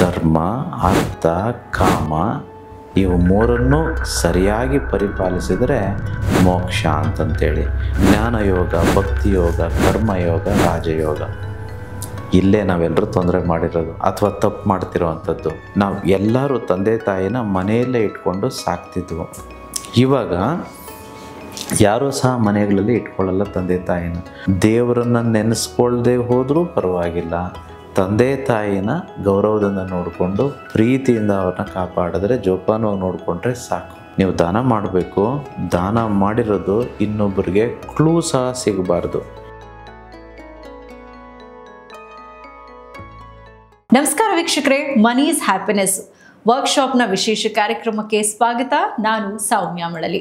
ಧರ್ಮ, ಅರ್ಥ, ಕಾಮ ಇವು ಮೂರನ್ನು ಸರಿಯಾಗಿ ಪರಿಪಾಲಿಸಿದರೆ ಮೋಕ್ಷ ಅಂತಂತೇಳಿ. ಜ್ಞಾನಯೋಗ, ಭಕ್ತಿಯೋಗ, ಕರ್ಮಯೋಗ, ರಾಜಯೋಗ, ಇಲ್ಲೇ ನಾವೆಲ್ಲರೂ ತೊಂದರೆ ಮಾಡಿರೋದು ಅಥವಾ ತಪ್ಪು ಮಾಡ್ತಿರೋ ಅಂಥದ್ದು. ನಾವು ಎಲ್ಲರೂ ತಂದೆ ತಾಯಿನ ಮನೆಯಲ್ಲೇ ಇಟ್ಕೊಂಡು ಸಾಕ್ತಿದ್ವು. ಇವಾಗ ಯಾರೂ ಸಹ ಮನೆಗಳಲ್ಲಿ ಇಟ್ಕೊಳ್ಳಲ್ಲ ತಂದೆ ತಾಯಿನ. ದೇವರನ್ನು ನೆನೆಸ್ಕೊಳ್ದೆ ಹೋದರೂ ಪರವಾಗಿಲ್ಲ, ತಂದೆ ತಾಯಿನ ಗೌರವದಿಂದ ನೋಡಿಕೊಂಡು ಪ್ರೀತಿಯಿಂದ ಅವ್ರನ್ನ ಕಾಪಾಡಿದ್ರೆ, ಜೋಪಾನವಾಗಿ ನೋಡಿಕೊಂಡ್ರೆ ಸಾಕು. ನೀವು ದಾನ ಮಾಡಬೇಕು. ದಾನ ಮಾಡಿರೋದು ಇನ್ನೊಬ್ಬರಿಗೆ ಕ್ಲೂ ಸಹ ಸಿಗಬಾರ್ದು. ನಮಸ್ಕಾರ ವೀಕ್ಷಕರೇ, ಮನಿ ಈಸ್ ಹ್ಯಾಪಿನೆಸ್ ವರ್ಕ್ಶಾಪ್ನ ವಿಶೇಷ ಕಾರ್ಯಕ್ರಮಕ್ಕೆ ಸ್ವಾಗತ. ನಾನು ಸೌಮ್ಯ ಮಳಲಿ.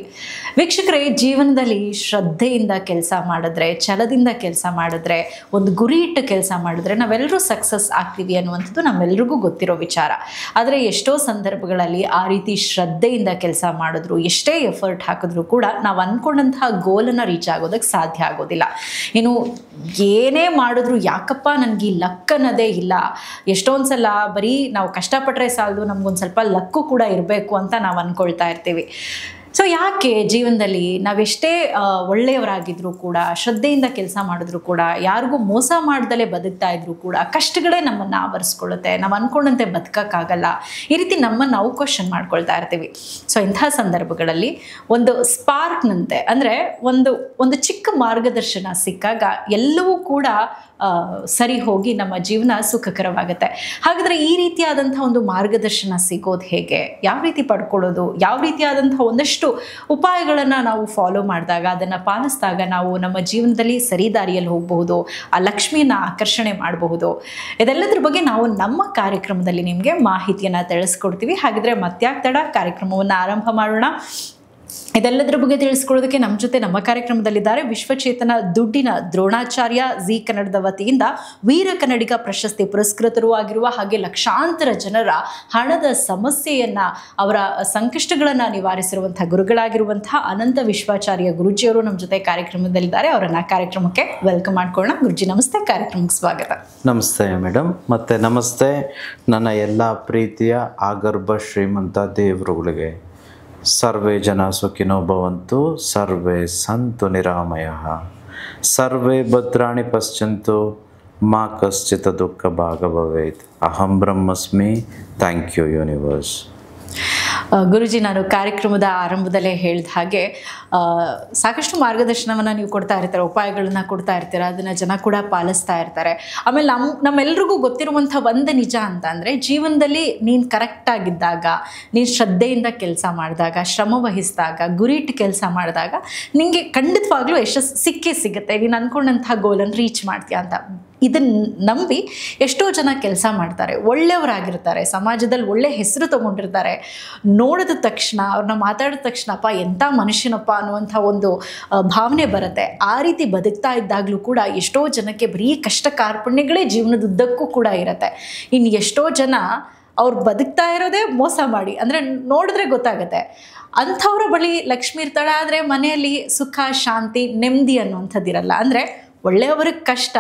ವೀಕ್ಷಕರೇ, ಜೀವನದಲ್ಲಿ ಶ್ರದ್ಧೆಯಿಂದ ಕೆಲಸ ಮಾಡಿದ್ರೆ, ಛಲದಿಂದ ಕೆಲಸ ಮಾಡಿದ್ರೆ, ಒಂದು ಗುರಿ ಇಟ್ಟು ಕೆಲಸ ಮಾಡಿದ್ರೆ ನಾವೆಲ್ಲರೂ ಸಕ್ಸಸ್ ಆಗ್ತೀವಿ ಅನ್ನುವಂಥದ್ದು ನಮ್ಮೆಲ್ರಿಗೂ ಗೊತ್ತಿರೋ ವಿಚಾರ. ಆದರೆ ಎಷ್ಟೋ ಸಂದರ್ಭಗಳಲ್ಲಿ ಆ ರೀತಿ ಶ್ರದ್ಧೆಯಿಂದ ಕೆಲಸ ಮಾಡಿದ್ರು, ಎಷ್ಟೇ ಎಫರ್ಟ್ ಹಾಕಿದ್ರು ಕೂಡ ನಾವು ಅಂದ್ಕೊಂಡಂತಹ ಗೋಲನ್ನು ರೀಚ್ ಆಗೋದಕ್ಕೆ ಸಾಧ್ಯ ಆಗೋದಿಲ್ಲ. ಇನ್ನು ಏನೇ ಮಾಡಿದ್ರು ಯಾಕಪ್ಪ ನನಗೆ ಈ ಲಕ್ ಅನ್ನೋದೇ ಇಲ್ಲ, ಎಷ್ಟೊಂದು ಸಲ ಬರೀ ನಾವು ಕಷ್ಟಪಟ್ಟರೆ ಸಾಲದು, ನಮ್ಗೊಂದು ಸ್ವಲ್ಪ ಲಕ್ಕು ಕೂಡ ಇರಬೇಕು ಅಂತ ನಾವು ಅಂದ್ಕೊಳ್ತಾ ಇರ್ತೀವಿ. ಸೊ ಯಾಕೆ ಜೀವನದಲ್ಲಿ ನಾವೆಷ್ಟೇ ಒಳ್ಳೆಯವರಾಗಿದ್ರೂ ಕೂಡ, ಶ್ರದ್ಧೆಯಿಂದ ಕೆಲಸ ಮಾಡಿದ್ರು ಕೂಡ, ಯಾರಿಗೂ ಮೋಸ ಮಾಡ್ದಲೇ ಬದುಕ್ತಾ ಇದ್ರು ಕೂಡ ಕಷ್ಟಗಳೇ ನಮ್ಮನ್ನು ಆವರಿಸ್ಕೊಳ್ಳುತ್ತೆ, ನಾವು ಅಂದ್ಕೊಂಡಂತೆ ಬದುಕೋಕ್ಕಾಗಲ್ಲ, ಈ ರೀತಿ ನಮ್ಮನ್ನು ನಾವು ಕ್ವಶನ್ ಮಾಡ್ಕೊಳ್ತಾ ಇರ್ತೀವಿ. ಸೊ ಇಂಥ ಸಂದರ್ಭಗಳಲ್ಲಿ ಒಂದು ಸ್ಪಾರ್ಕ್ನಂತೆ, ಅಂದರೆ ಒಂದು ಚಿಕ್ಕ ಮಾರ್ಗದರ್ಶನ ಸಿಕ್ಕಾಗ ಎಲ್ಲವೂ ಕೂಡ ಸರಿ ಹೋಗಿ ನಮ್ಮ ಜೀವನ ಸುಖಕರವಾಗುತ್ತೆ. ಹಾಗಾದರೆ ಈ ರೀತಿಯಾದಂಥ ಒಂದು ಮಾರ್ಗದರ್ಶನ ಸಿಗೋದು ಹೇಗೆ, ಯಾವ ರೀತಿ ಪಡ್ಕೊಳ್ಳೋದು, ಯಾವ ರೀತಿಯಾದಂಥ ಒಂದಷ್ಟು ಉಪಾಯಗಳನ್ನು ನಾವು ಫಾಲೋ ಮಾಡಿದಾಗ, ಅದನ್ನು ಪಾಲಿಸಿದಾಗ ನಾವು ನಮ್ಮ ಜೀವನದಲ್ಲಿ ಸರಿ ದಾರಿಯಲ್ಲಿ ಹೋಗಬಹುದು, ಆ ಲಕ್ಷ್ಮಿಯನ್ನು ಆಕರ್ಷಣೆ ಮಾಡಬಹುದು. ಇದೆಲ್ಲದ್ರ ಬಗ್ಗೆ ನಾವು ನಮ್ಮ ಕಾರ್ಯಕ್ರಮದಲ್ಲಿ ನಿಮಗೆ ಮಾಹಿತಿಯನ್ನು ತಿಳಿಸ್ಕೊಡ್ತೀವಿ. ಹಾಗಿದ್ರೆ ಮತ್ಯಾಕೆ ತಡ, ಕಾರ್ಯಕ್ರಮವನ್ನು ಆರಂಭ ಮಾಡೋಣ. ಇದೆಲ್ಲದರ ಬಗ್ಗೆ ತಿಳಿಸ್ಕೊಳ್ಳೋದಕ್ಕೆ ನಮ್ಮ ಜೊತೆ ನಮ್ಮ ಕಾರ್ಯಕ್ರಮದಲ್ಲಿದ್ದಾರೆ ವಿಶ್ವಚೇತನ ದುಡ್ಡಿನ ದ್ರೋಣಾಚಾರ್ಯ, ಜಿ ಕನ್ನಡದ ವತಿಯಿಂದ ವೀರ ಕನ್ನಡಿಗ ಪ್ರಶಸ್ತಿ ಪುರಸ್ಕೃತರೂ ಆಗಿರುವ, ಹಾಗೆ ಲಕ್ಷಾಂತರ ಜನರ ಹಣದ ಸಮಸ್ಯೆಯನ್ನು, ಅವರ ಸಂಕಷ್ಟಗಳನ್ನು ನಿವಾರಿಸಿರುವಂಥ ಗುರುಗಳಾಗಿರುವಂತಹ ಅನಂತ ವಿಶ್ವಾಚಾರ್ಯ ಗುರುಜಿಯವರು ನಮ್ಮ ಜೊತೆ ಕಾರ್ಯಕ್ರಮದಲ್ಲಿದ್ದಾರೆ. ಅವರನ್ನು ಕಾರ್ಯಕ್ರಮಕ್ಕೆ ವೆಲ್ಕಮ್ ಮಾಡ್ಕೊಳ್ಳೋಣ. ಗುರುಜಿ ನಮಸ್ತೆ, ಕಾರ್ಯಕ್ರಮಕ್ಕೆ ಸ್ವಾಗತ. ನಮಸ್ತೆ ಮೇಡಮ್. ಮತ್ತು ನಮಸ್ತೆ ನನ್ನ ಎಲ್ಲ ಪ್ರೀತಿಯ ಆಗರ್ಭ ಶ್ರೀಮಂತ ದೇವರುಗಳಿಗೆ. ಸರ್ವೇ ಜನ ಸುಖಿನೋ ಭವಂತು, ಸರ್ವೇ ಸಂತು ನಿರಾಮಯಃ, ಸರ್ವೇ ಭದ್ರಾಣಿ ಪಶ್ಯಂತು, ಮಾ ಕಶ್ಚಿತ್ ದುಃಖ ಭಾಗ ಭವೇತ್. ಅಹಂ ಬ್ರಹ್ಮಸ್ಮಿ. Thank you universe. ಗುರುಜಿ, ನಾನು ಕಾರ್ಯಕ್ರಮದ ಆರಂಭದಲ್ಲೇ ಹೇಳಿದ ಹಾಗೆ ಸಾಕಷ್ಟು ಮಾರ್ಗದರ್ಶನವನ್ನು ನೀವು ಕೊಡ್ತಾ ಇರ್ತಾರೆ, ಉಪಾಯಗಳನ್ನು ಕೊಡ್ತಾ ಇರ್ತೀರ, ಅದನ್ನು ಜನ ಕೂಡ ಪಾಲಿಸ್ತಾ ಇರ್ತಾರೆ. ಆಮೇಲೆ ನಮ್ಮೆಲ್ರಿಗೂ ಗೊತ್ತಿರುವಂಥ ಒಂದು ನಿಜ ಅಂತ ಅಂದರೆ, ಜೀವನದಲ್ಲಿ ನೀನು ಕರೆಕ್ಟಾಗಿದ್ದಾಗ, ನೀನು ಶ್ರದ್ಧೆಯಿಂದ ಕೆಲಸ ಮಾಡಿದಾಗ, ಶ್ರಮ ವಹಿಸಿದಾಗ, ಗುರಿ ಇಟ್ಟು ಕೆಲಸ ಮಾಡಿದಾಗ ನಿಮಗೆ ಖಂಡಿತವಾಗ್ಲೂ ಯಶಸ್ಸು ಸಿಕ್ಕೇ ಸಿಗುತ್ತೆ. ನೀನು ಅಂದ್ಕೊಂಡಂಥ ಗೋಲನ್ನು ರೀಚ್ ಮಾಡ್ತೀಯ ಅಂತ ಇದನ್ನು ನಂಬಿ ಎಷ್ಟೋ ಜನ ಕೆಲಸ ಮಾಡ್ತಾರೆ, ಒಳ್ಳೆಯವರಾಗಿರ್ತಾರೆ, ಸಮಾಜದಲ್ಲಿ ಒಳ್ಳೆ ಹೆಸರು ತೊಗೊಂಡಿರ್ತಾರೆ. ನೋಡಿದ ತಕ್ಷಣ, ಅವ್ರನ್ನ ಮಾತಾಡಿದ ತಕ್ಷಣ ಅಪ್ಪ ಎಂಥ ಮನುಷ್ಯನಪ್ಪ ಅನ್ನುವಂಥ ಒಂದು ಭಾವನೆ ಬರುತ್ತೆ. ಆ ರೀತಿ ಬದುಕ್ತಾ ಇದ್ದಾಗಲೂ ಕೂಡ ಎಷ್ಟೋ ಜನಕ್ಕೆ ಬರೀ ಕಷ್ಟ ಕಾರ್ಪಣ್ಯಗಳೇ ಜೀವನದುದ್ದಕ್ಕೂ ಕೂಡ ಇರುತ್ತೆ. ಇನ್ನು ಎಷ್ಟೋ ಜನ ಅವ್ರು ಬದುಕ್ತಾ ಇರೋದೇ ಮೋಸ ಮಾಡಿ, ಅಂದರೆ ನೋಡಿದ್ರೆ ಗೊತ್ತಾಗುತ್ತೆ. ಅಂಥವ್ರ ಬಳಿ ಲಕ್ಷ್ಮಿ ಇರ್ತಾಳೆ, ಆದರೆ ಮನೆಯಲ್ಲಿ ಸುಖ, ಶಾಂತಿ, ನೆಮ್ಮದಿ ಅನ್ನುವಂಥದ್ದಿರಲ್ಲ. ಅಂದರೆ ಒಳ್ಳೆಯವರಿಗೆ ಕಷ್ಟ,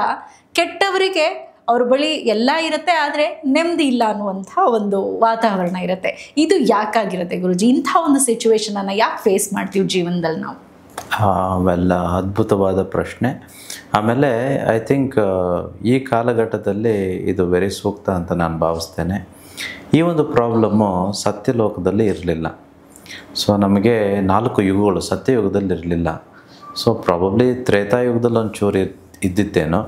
ಕೆಟ್ಟವರಿಗೆ ಅವ್ರ ಬಳಿ ಎಲ್ಲ ಇರುತ್ತೆ, ಆದರೆ ನೆಮ್ಮದಿ ಇಲ್ಲ ಅನ್ನುವಂಥ ಒಂದು ವಾತಾವರಣ ಇರುತ್ತೆ. ಇದು ಯಾಕಾಗಿರುತ್ತೆ ಗುರುಜಿ? ಇಂಥ ಒಂದು ಸಿಚುವೇಶನನ್ನು ಯಾಕೆ ಫೇಸ್ ಮಾಡ್ತೀವಿ ಜೀವನದಲ್ಲಿ ನಾವು? ಅವೆಲ್ಲ ಅದ್ಭುತವಾದ ಪ್ರಶ್ನೆ. ಆಮೇಲೆ ಐ ಥಿಂಕ್ ಈ ಕಾಲಘಟ್ಟದಲ್ಲಿ ಇದು ವೆರಿ ಸೂಕ್ತ ಅಂತ ನಾನು ಭಾವಿಸ್ತೇನೆ. ಈ ಒಂದು ಪ್ರಾಬ್ಲಮ್ಮು ಸತ್ಯಲೋಕದಲ್ಲಿ ಇರಲಿಲ್ಲ. ಸೊ ನಮಗೆ 4 ಯುಗಗಳು ಸತ್ಯಯುಗದಲ್ಲಿ ಇರಲಿಲ್ಲ. ಸೊ ಪ್ರಾಬಬ್ಲಿ ತ್ರೇತಾಯುಗದಲ್ಲಿ ಒಂಚೂರು ಇದ್ದಿತ್ತೇನೋ,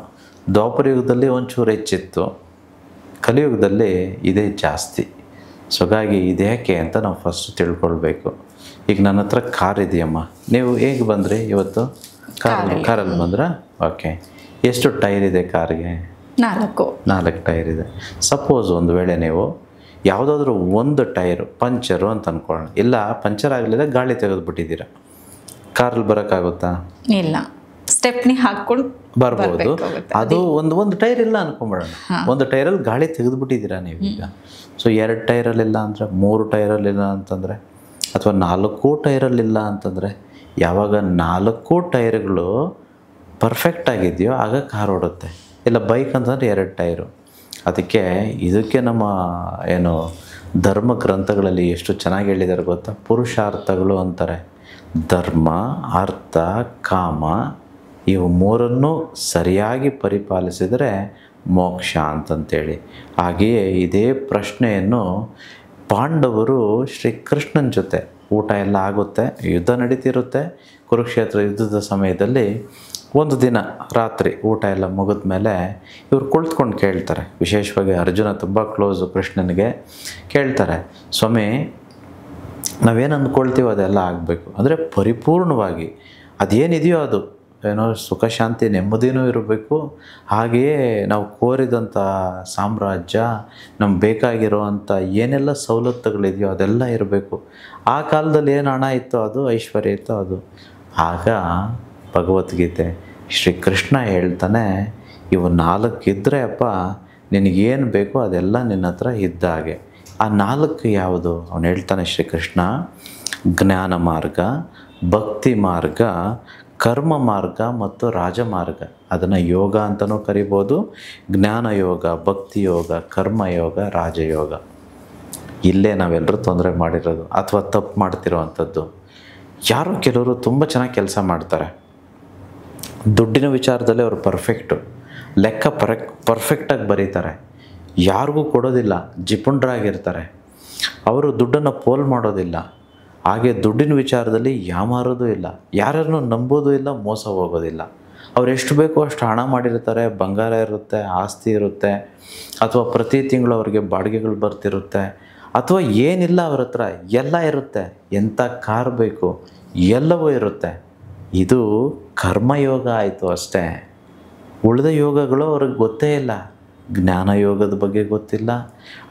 ದ್ವಾಪರ ಯುಗದಲ್ಲಿ ಒಂಚೂರು ಹೆಚ್ಚಿತ್ತು, ಕಲಿಯುಗದಲ್ಲಿ ಇದೇ ಜಾಸ್ತಿ. ಸೊ ಹಾಗಾಗಿ ಇದ್ಯಾಕೆ ಅಂತ ನಾವು ಫಸ್ಟ್ ತಿಳ್ಕೊಳ್ಬೇಕು. ಈಗ ನನ್ನ ಹತ್ರ ಕಾರ್ ಇದೆಯಮ್ಮ, ನೀವು ಹೇಗೆ ಬಂದ್ರಿ ಇವತ್ತು? ಕಾರಲ್ಲಿ ಬಂದ್ರ? ಓಕೆ. ಎಷ್ಟು ಟೈರ್ ಇದೆ ಕಾರ್ಗೆ? 4 ಟೈರ್ ಇದೆ. ಸಪೋಸ್ ಒಂದು ವೇಳೆ ನೀವು ಯಾವುದಾದ್ರೂ ಒಂದು ಟೈರು ಪಂಚರು ಅಂತ ಅಂದ್ಕೊಳ್ಳೋಣ, ಇಲ್ಲ ಪಂಚರ್ ಆಗಲಿಲ್ಲ, ಗಾಳಿ ತೆಗೆದುಬಿಟ್ಟಿದ್ದೀರ, ಕಾರಲ್ಲಿ ಬರೋಕ್ಕಾಗುತ್ತಾ? ಇಲ್ಲ, ಸ್ಟೆಪ್ನಿ ಹಾಕ್ಕೊಂಡು ಬರ್ಬೋದು. ಅದು ಒಂದು ಟೈರ್ ಇಲ್ಲ ಅನ್ಕೊಂಬಿಡೋಣ, ಒಂದು ಟೈರಲ್ಲಿ ಗಾಳಿ ತೆಗೆದುಬಿಟ್ಟಿದ್ದೀರಾ ನೀವೀಗ. ಸೊ 2 ಟೈರಲ್ಲಿಲ್ಲ ಅಂದರೆ, 3 ಟೈರಲ್ಲಿಲ್ಲ ಅಂತಂದರೆ, ಅಥವಾ 4 ಟೈರಲ್ಲಿಲ್ಲ ಅಂತಂದರೆ, ಯಾವಾಗ 4 ಟೈರ್ಗಳು ಪರ್ಫೆಕ್ಟ್ ಆಗಿದೆಯೋ ಆಗ ಕಾರ್ ಓಡುತ್ತೆ. ಇಲ್ಲ ಬೈಕ್ ಅಂತಂದರೆ 2 ಟೈರು. ಅದಕ್ಕೆ ಇದಕ್ಕೆ ನಮ್ಮ ಏನು ಧರ್ಮ ಗ್ರಂಥಗಳಲ್ಲಿ ಎಷ್ಟು ಚೆನ್ನಾಗಿ ಹೇಳಿದ್ದಾರೆ ಗೊತ್ತಾ? ಪುರುಷಾರ್ಥಗಳು ಅಂತಾರೆ. ಧರ್ಮ, ಅರ್ಥ, ಕಾಮ ಇವು ಮೂರನ್ನು ಸರಿಯಾಗಿ ಪರಿಪಾಲಿಸಿದರೆ ಮೋಕ್ಷ ಅಂತಂತೇಳಿ. ಹಾಗೆಯೇ ಇದೇ ಪ್ರಶ್ನೆಯನ್ನು ಪಾಂಡವರು ಶ್ರೀಕೃಷ್ಣನ ಜೊತೆ ಊಟ ಎಲ್ಲ ಆಗುತ್ತೆ, ಯುದ್ಧ ನಡೀತಿರುತ್ತೆ. ಕುರುಕ್ಷೇತ್ರ ಯುದ್ಧದ ಸಮಯದಲ್ಲಿ ಒಂದು ದಿನ ರಾತ್ರಿ ಊಟ ಎಲ್ಲ ಮುಗಿದ ಮೇಲೆ ಇವ್ರು ಕುಳಿತುಕೊಂಡು ಕೇಳ್ತಾರೆ. ವಿಶೇಷವಾಗಿ ಅರ್ಜುನ ತುಂಬ ಕ್ಲೋಸು ಕೃಷ್ಣನಿಗೆ. ಕೇಳ್ತಾರೆ, ಸ್ವಾಮಿ ನಾವೇನು ಅಂದ್ಕೊಳ್ತೀವೋ ಅದೆಲ್ಲ ಆಗಬೇಕು ಅಂದರೆ ಪರಿಪೂರ್ಣವಾಗಿ ಅದೇನಿದೆಯೋ ಅದು ಏನೋ ಸುಖ ಶಾಂತಿ ನೆಮ್ಮದಿನೂ ಇರಬೇಕು. ಹಾಗೆಯೇ ನಾವು ಕೋರಿದಂಥ ಸಾಮ್ರಾಜ್ಯ, ನಮ್ಗೆ ಬೇಕಾಗಿರೋವಂಥ ಏನೆಲ್ಲ ಸವಲತ್ತುಗಳಿದೆಯೋ ಅದೆಲ್ಲ ಇರಬೇಕು. ಆ ಕಾಲದಲ್ಲಿ ಏನು ಹಣ ಇತ್ತೋ ಅದು, ಐಶ್ವರ್ಯ ಇತ್ತೋ ಅದು. ಆಗ ಭಗವದ್ಗೀತೆ ಶ್ರೀಕೃಷ್ಣ ಹೇಳ್ತಾನೆ, ಇವು 4 ಇದ್ದರೆ ಅಪ್ಪ ನಿನಗೇನು ಬೇಕೋ ಅದೆಲ್ಲ ನಿನ್ನ ಹತ್ರ ಇದ್ದ ಹಾಗೆ. ಆ 4 ಯಾವುದು? ಅವನು ಹೇಳ್ತಾನೆ ಶ್ರೀಕೃಷ್ಣ, ಜ್ಞಾನ ಮಾರ್ಗ, ಭಕ್ತಿ ಮಾರ್ಗ, ಕರ್ಮ ಮಾರ್ಗ ಮತ್ತು ರಾಜಮಾರ್ಗ. ಅದನ್ನು ಯೋಗ ಅಂತಲೂ ಕರಿಬೋದು. ಜ್ಞಾನ ಯೋಗ, ಭಕ್ತಿ ಯೋಗ, ಕರ್ಮಯೋಗ, ರಾಜಯೋಗ. ಇಲ್ಲೇ ನಾವೆಲ್ಲರೂ ತೊಂದರೆ ಮಾಡಿರೋದು ಅಥವಾ ತಪ್ಪು ಮಾಡ್ತಿರೋ ಅಂಥದ್ದು. ಯಾರೋ ಕೆಲವರು ತುಂಬ ಚೆನ್ನಾಗಿ ಕೆಲಸ ಮಾಡ್ತಾರೆ, ದುಡ್ಡಿನ ವಿಚಾರದಲ್ಲಿ ಅವರು ಪರ್ಫೆಕ್ಟು, ಲೆಕ್ಕ ಪರ್ಫೆಕ್ಟಾಗಿ ಬರೀತಾರೆ, ಯಾರಿಗೂ ಕೊಡೋದಿಲ್ಲ, ಜಿಪುಣರಾಗಿರ್ತಾರೆ. ಅವರು ದುಡ್ಡನ್ನು ಪೋಲ್ ಮಾಡೋದಿಲ್ಲ. ಹಾಗೆ ದುಡ್ಡಿನ ವಿಚಾರದಲ್ಲಿ ಯಾಮಾರೋದು ಇಲ್ಲ, ಯಾರನ್ನು ನಂಬೋದು ಇಲ್ಲ, ಮೋಸ ಹೋಗೋದಿಲ್ಲ. ಅವ್ರು ಎಷ್ಟು ಬೇಕೋ ಅಷ್ಟು ಹಣ ಮಾಡಿರ್ತಾರೆ, ಬಂಗಾರ ಇರುತ್ತೆ, ಆಸ್ತಿ ಇರುತ್ತೆ, ಅಥವಾ ಪ್ರತಿ ತಿಂಗಳು ಅವ್ರಿಗೆ ಬಾಡಿಗೆಗಳು ಬರ್ತಿರುತ್ತೆ, ಅಥವಾ ಏನಿಲ್ಲ ಅವ್ರ ಹತ್ರ ಎಲ್ಲ ಇರುತ್ತೆ. ಎಂಥ ಕಾರ್ ಬೇಕು ಎಲ್ಲವೂ ಇರುತ್ತೆ. ಇದು ಕರ್ಮಯೋಗ ಆಯಿತು ಅಷ್ಟೇ. ಉಳಿದ ಯೋಗಗಳು ಅವ್ರಿಗೆ ಗೊತ್ತೇ ಇಲ್ಲ. ಜ್ಞಾನ ಯೋಗದ ಬಗ್ಗೆ ಗೊತ್ತಿಲ್ಲ,